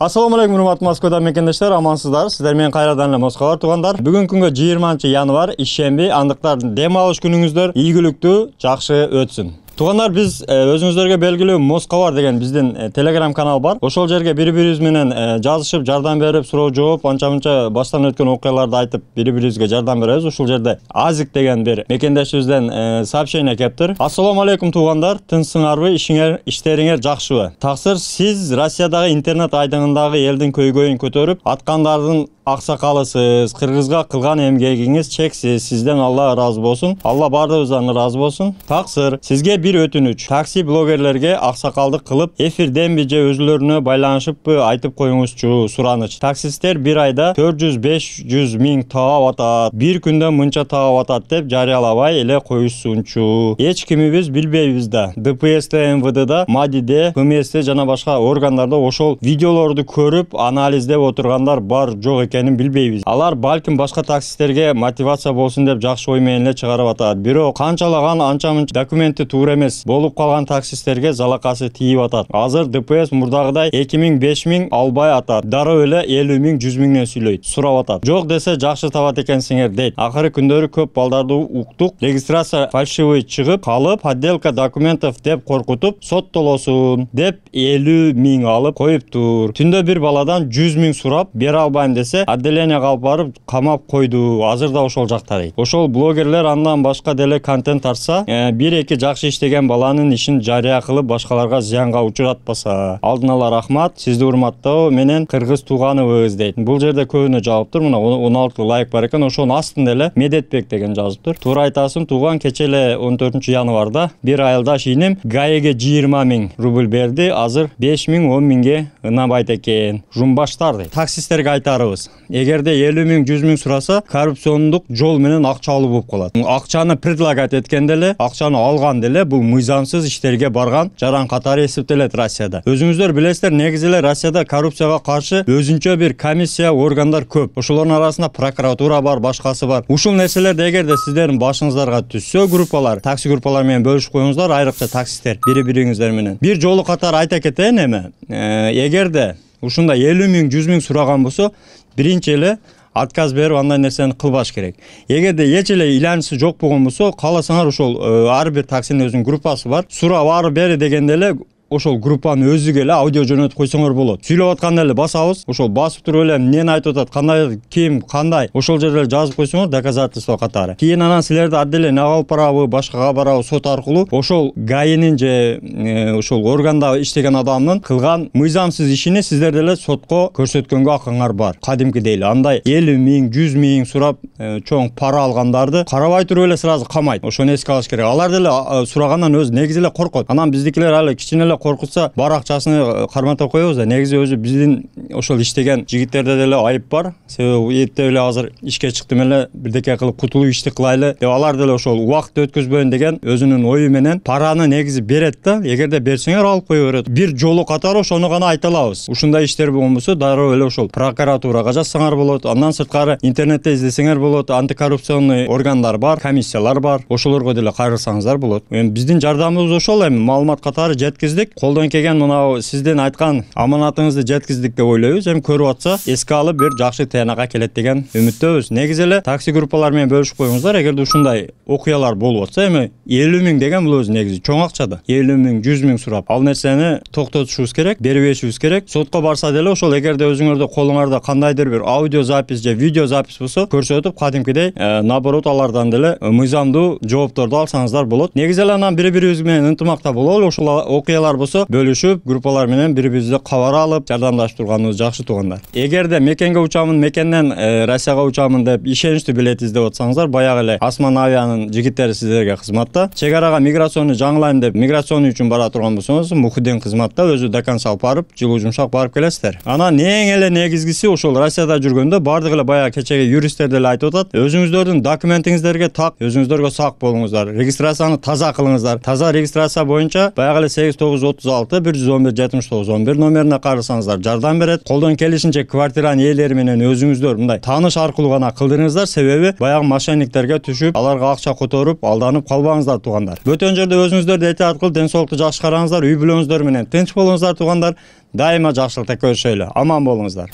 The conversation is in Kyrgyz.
Assalamu alaikum урматтуу Москвадан мекендештер, амансыздар. Сиздер менен кайрадан эле Москвага тургандар. Бүгүнкү күнгө 20-январь ишемби, андыктан дем алыш күнүңүздөр ийгиликтүү, жакшы өтсүн. Тугандар, биз өзүңүздөргө белгилүү Москва бар деген биздин Telegram канал бар. Ошол жерге бири-бирибиз менен жазышып, жардам берип, суроо жооп, анча-мынча баштан өткөн окуяларды айтып, бири-бирибизге жардам беребиз. Ошол жерде Азик деген бир мекендешибизден сообщение кептир. Ассаламу алейкум тугандар, тынчсыңарбы, иштериңер жакшыбы? Таксыр, сиз Россиядагы интернет айдыңындагы элдин көйгөйүн көтөрүп, аткандардын аксакалысыз, кыргызга кылган эмгегиңиз чексиз. Сизден Алла ыраазы болсун. Алла бардыгыбыздан ыраазы болсун. Таксыр, сизге бир өтүнүч. Такси блогерлерге аксакалдык кылып, эфирденби же өзүлөрүнө байланышыппы айтып коюңузчу сураныч. Таксисттер бир айда 400-500 миң таап атат. Бир күндө мынча таап атат деп жарыялабай эле коюшсунчу. Эч кимибиз билбейбиз да. ДПСте, МВДда, МАДИде, ФМСте жана башка органдарда ошол видеолорду көрүп, анализдеп отургандар бар, жок экенин билбейбиз. Алар балким башка таксисттерге мотивация болсун деп жакшы ой менен эле чыгарып атат. Бирок канчалаган анча-мынча документи туура эмес болуп калган таксисттерге залакасы тийип атат. Азыр ДПС мурдагыдай 2000-5 миң албай атат. Дароо эле 50 миң 100 миңден сүйлөйт, сурап атат. Жок десе жакшы табат экенсиңер дейт. Акыры күндөрү көп балдарды уктук, регистрация фальшивый чыгып калып, подделка документов деп коркутуп, соттолосун деп 50 миң алып коюптур. Түндө бир баладан 100 миң сурап, бере албайм десе, отделениеге алып барып камап койду. Азыр да ошол жакта дейт. Ошол блогерлер андан башка деле контент тарса, бир-эки жакшы иштеген баланын ишин жарыя кылып, башкаларга зыянга учуратпаса. Алдын ала рахмат, сизди урматтоо менен кыргыз тууганыбыз дейт. Бул жерде көбүнө жаап тур, мына 16 лайк бар экен. Ошонун астында эле Медетбек деген жазыптыр. Туура айтасың, тууган, кече эле 14-январда бир айылдаш иним ГАИге 20 миң рубль берди. Азыр 5 миң 10 миңге ынабайт экен. Жумбаштар дейт. Таксисттерге айтарыбыз. Эгерде 50 миң 100 миң сураса, коррупциондук жол менен акча алуу болуп калат. Акчаны предлагать эткен деле, акчаны алган деле бул мыйзамсыз иштерге барган жаран катары эсептелет Россияда. Өзүңүздөр билесиздер, негизи эле Россияда коррупцияга каршы өзүнчө бир комиссия, органдар көп. Ошолордун арасында прокуратура бар, башкасы бар. Ушул нерселерди эгерде сиздердин башыңыздарга түшсө, группалар, такси группалар менен бөлүшүп коюңуздар, айрыкча таксисттер бири-бириңиздер менен. Бир жолу катары айта кетейин эми. Эгерде ушундай 50 миң 100 миң сураган болсо, биринчи эле отказ берип андай нерсени кылбаш керек. Эгерде эч эле иланчысы жок болгон болсо, кааласаңар ошол ар бир таксинин өзүнүн группасы бар. Сурап ары бери дегенде эле ошол группанын өзүгө эле аудио жөнөтүп койсоңор болот. Сүйлөп атканда эле басабыз, ошол басып туруп эле эмнени айтып атат, кандай, ким, кандай, ошол жерде жазып койсоңор доказательство катары. Кийин анан силерди отделениеге алып барабы, башкага барабы, сот аркылуу ошол ГАИнин же ошол органда иштеген адамдын кылган мыйзамсыз ишини сиздер деле сотко көрсөткөнгө акыңар бар. Кадимкидей эле андай 50 миң 100 миң сурап чоң пара алгандарды карабай туруп эле сразу камайт. Ошону эске алыш керек. Алар деле сурагандан өзү негизи эле коркот. Анан биздикилер алы кичине эле коркутса, бар акчасын карматып коебуз да. Негизи өзү биздин ошол иштеген жигиттерде деле айып бар. Себеби эптеп эле азыр ишке чыктым эле, бирдеке кылып кутулуу ишти кылайлы деп алар деле ошол убакыт өткөзбөйүн деген өзүнүн ою менен параны негизи берет да. Эгерде берсеңер алып кое берет. Бир жолу катары ошону гана айта алабыз. Ушундай иштер болгон болсо, дароо эле ошол прокуратурага жазсаңар болот. Андан сырткары интернетте издесеңер болот. Антикоррупционный органдар бар, комиссиялар бар. Ошолорго деле кайрылсаңыздар болот. Эми биздин жардамыбыз ошол, эми маалымат катары жеткиздик. Колдон келген мына сиздин айткан аманатыңызды жеткиздик деп ойлойбуз. Эми көрүп атса, эске алып бир жакшы тыянакка келет деген үмүттөбүз. Негизи эле такси группалар менен бөлүшүп коюңуздар. Эгерде ушундай окуялар болуп атса, эми 50 миң деген бул өзү негизи чоң акча да. 50 миң 100 миң сурап, ал нерсени токтотушубуз керек, бербешибиз керек. Сотко барса деле ошол эгерде өзүңөрдө колуңарда кандайдыр бир аудио запись же видео запись болсо, көрсөтүп кадимкидей наоборот алардан деле мыйзамдуу жоопторду алсаңыздар болот. Негизи эле анан бири-бирибиз менен ынтымакта бололу. Ошол окуялар болсо бөлүшүп, группалар менен бири-бирибизди кабар алып, жардамдашып турганыбыз жакшы тугандар. Эгерде мекенге учамын, мекенден Россияга учамын деп ишеничтүү билет издеп атсаңыздар, баягы эле Осман авианын жигиттери сиздерге кызматта. Чек арага миграционный жаңылайм деп миграционный үчүн бара турган болсоңуз, Мухиддин кызматта өзү до конца алып барып, жылуу жумшак барып келесиздер. Анан эң эле негизгиси ошол Россияда жүргөндө бардык эле баягы кечеги юристтер деле айтып атат, өзүңүздөрдүн документиңиздерге так, өзүңүздөргө сак болуңуздар. Регистрацияны таза кылыңыздар. Таза регистрация боюнча баягы эле 8936 111 79 11 номерине кайрылсаңыздар жардам берет. Колдон келишинче квартиранын ээлери менен өзүңүздөр мындай тааныш аркылуу гана кылдырыңыздар, себеби баягы мошенниктерге түшүп, аларга акча которуп, алданып калбаңыздар тугандар. Бөтөн жерде өзүңүздөрдү этият кылып, ден соолукту жакшы караңыздар, үй бүлөңүздөр менен тынч болуңуздар тугандар. Daima жақсылықта көрüşөйлү. Aman болуңуздар.